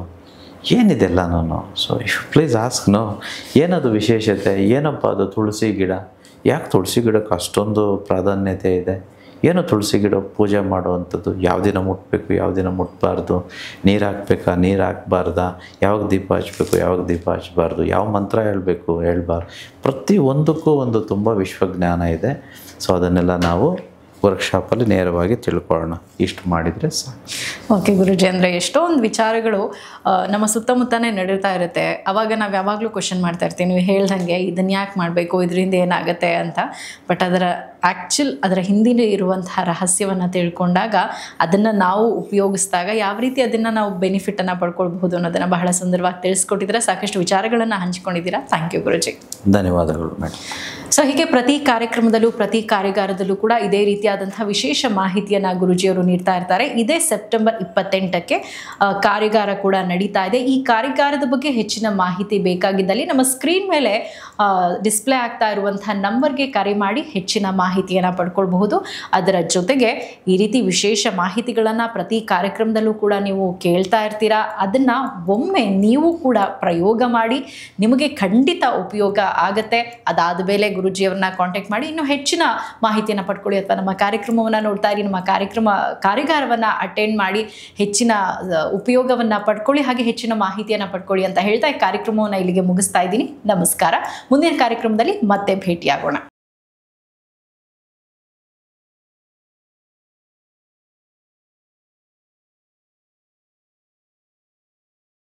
ಏನಿದೆಲ್ಲ ನಾನು. So if please ask no, ಏನದು ವಿಶೇಷತೆ, ಏನಪ್ಪ ಅದು ತುಳಸಿ ಗಿಡ, ಯಾಕೆ ತುಳಸಿ ಗಿಡಕ್ಕೆ ಅಷ್ಟೊಂದು ಪ್ರಾಧಾನ್ಯತೆ ಇದೆ? ಏನು ತುಳಸಿ ಗಿಡ ಪೂಜೆ ಮಾಡುವಂಥದ್ದು? ಯಾವ ದಿನ ಮುಟ್ಟಬೇಕು, ಯಾವ ದಿನ ಮುಟ್ಟಬಾರ್ದು, ನೀರು ಹಾಕ್ಬೇಕಾ, ನೀರು ಹಾಕ್ಬಾರ್ದಾ, ಯಾವಾಗ ದೀಪ ಹಚ್ಚಬೇಕು, ಯಾವಾಗ ದೀಪ ಹಚ್ಚಬಾರ್ದು, ಯಾವ ಮಂತ್ರ ಹೇಳ್ಬಾರ್ದು, ಪ್ರತಿಯೊಂದಕ್ಕೂ ಒಂದು ತುಂಬ ವಿಶ್ವಜ್ಞಾನ ಇದೆ. ಸೊ ಅದನ್ನೆಲ್ಲ ನಾವು ವರ್ಕ್ಶಾಪಲ್ಲಿ ನೇರವಾಗಿ ತಿಳ್ಕೊಳ್ಳೋಣ. ಇಷ್ಟು ಮಾಡಿದರೆ ಸಾಕು. ಓಕೆ ಗುರುಜಿ, ಅಂದರೆ ಎಷ್ಟೊಂದು ವಿಚಾರಗಳು ನಮ್ಮ ಸುತ್ತಮುತ್ತನೇ ನಡೀತಾ ಇರುತ್ತೆ. ಆವಾಗ ನಾವು ಯಾವಾಗಲೂ ಕ್ವಶನ್ ಮಾಡ್ತಾ ಇರ್ತೀವಿ, ನೀವು ಹೇಳ್ದಂಗೆ ಇದನ್ನು ಯಾಕೆ ಮಾಡಬೇಕು, ಇದರಿಂದ ಏನಾಗುತ್ತೆ ಅಂತ. ಬಟ್ ಅದರ ಹಿಂದಿನ ಇರುವಂತಹ ರಹಸ್ಯವನ್ನು ತಿಳ್ಕೊಂಡಾಗ ಅದನ್ನು ನಾವು ಉಪಯೋಗಿಸಿದಾಗ ಯಾವ ರೀತಿ ಅದನ್ನು ನಾವು ಬೆನಿಫಿಟನ್ನು ಪಡ್ಕೊಳ್ಬಹುದು ಅನ್ನೋದನ್ನು ಬಹಳ ಸುಂದರವಾಗಿ ತಿಳಿಸ್ಕೊಟ್ಟಿದ್ದೀರಾ. ಸಾಕಷ್ಟು ವಿಚಾರಗಳನ್ನು ಹಂಚ್ಕೊಂಡಿದ್ದೀರಾ. ಥ್ಯಾಂಕ್ ಯು ಗುರುಜಿ. ಧನ್ಯವಾದಗಳು ಮೇಡಮ್. ಸೊ ಹೀಗೆ ಪ್ರತಿ ಕಾರ್ಯಕ್ರಮದಲ್ಲೂ ಪ್ರತಿ ಕಾರ್ಯಾಗಾರದಲ್ಲೂ ಕೂಡ ಇದೇ ರೀತಿಯಾದಂತಹ ವಿಶೇಷ ಮಾಹಿತಿಯನ್ನು ಗುರುಜಿಯವರು ನೀಡ್ತಾ ಇರ್ತಾರೆ. ಇದೇ ಸೆಪ್ಟೆಂಬರ್ 28ಕ್ಕೆ ಕಾರ್ಯಾಗಾರ ಕೂಡ ನಡೀತಾ ಇದೆ. ಈ ಕಾರ್ಯಾಗಾರದ ಬಗ್ಗೆ ಹೆಚ್ಚಿನ ಮಾಹಿತಿ ಬೇಕಾಗಿದ್ದಲ್ಲಿ ನಮ್ಮ ಸ್ಕ್ರೀನ್ ಮೇಲೆ ಡಿಸ್ಪ್ಲೇ ಆಗ್ತಾ ಇರುವಂತಹ ನಂಬರ್ಗೆ ಕರೆ ಮಾಡಿ ಹೆಚ್ಚಿನ ಮಾಹಿತಿಯನ್ನು ಪಡ್ಕೊಳ್ಬಹುದು. ಅದರ ಜೊತೆಗೆ ಈ ರೀತಿ ವಿಶೇಷ ಮಾಹಿತಿಗಳನ್ನು ಪ್ರತಿ ಕಾರ್ಯಕ್ರಮದಲ್ಲೂ ಕೂಡ ನೀವು ಕೇಳ್ತಾ ಇರ್ತೀರಾ. ಅದನ್ನು ಒಮ್ಮೆ ನೀವು ಕೂಡ ಪ್ರಯೋಗ ಮಾಡಿ, ನಿಮಗೆ ಖಂಡಿತ ಉಪಯೋಗ ಆಗತ್ತೆ. ಅದಾದ ಮೇಲೆ ಗುರುಜಿಯವ್ರನ್ನ ಕಾಂಟ್ಯಾಕ್ಟ್ ಮಾಡಿ ಇನ್ನೂ ಹೆಚ್ಚಿನ ಮಾಹಿತಿಯನ್ನು ಪಡ್ಕೊಳ್ಳಿ, ಅಥವಾ ನಮ್ಮ ಕಾರ್ಯಕ್ರಮವನ್ನು ನೋಡ್ತಾ ಇರಿ, ನಮ್ಮ ಕಾರ್ಯಾಗಾರವನ್ನು ಅಟೆಂಡ್ ಮಾಡಿ ಹೆಚ್ಚಿನ ಉಪಯೋಗವನ್ನು ಪಡ್ಕೊಳ್ಳಿ, ಹಾಗೆ ಹೆಚ್ಚಿನ ಮಾಹಿತಿಯನ್ನು ಪಡ್ಕೊಳ್ಳಿ ಅಂತ ಹೇಳ್ತಾ ಈ ಕಾರ್ಯಕ್ರಮವನ್ನು ಇಲ್ಲಿಗೆ ಮುಗಿಸ್ತಾ ಇದ್ದೀನಿ. ನಮಸ್ಕಾರ. ಮುಂದಿನ ಕಾರ್ಯಕ್ರಮದಲ್ಲಿ ಮತ್ತೆ ಭೇಟಿಯಾಗೋಣ.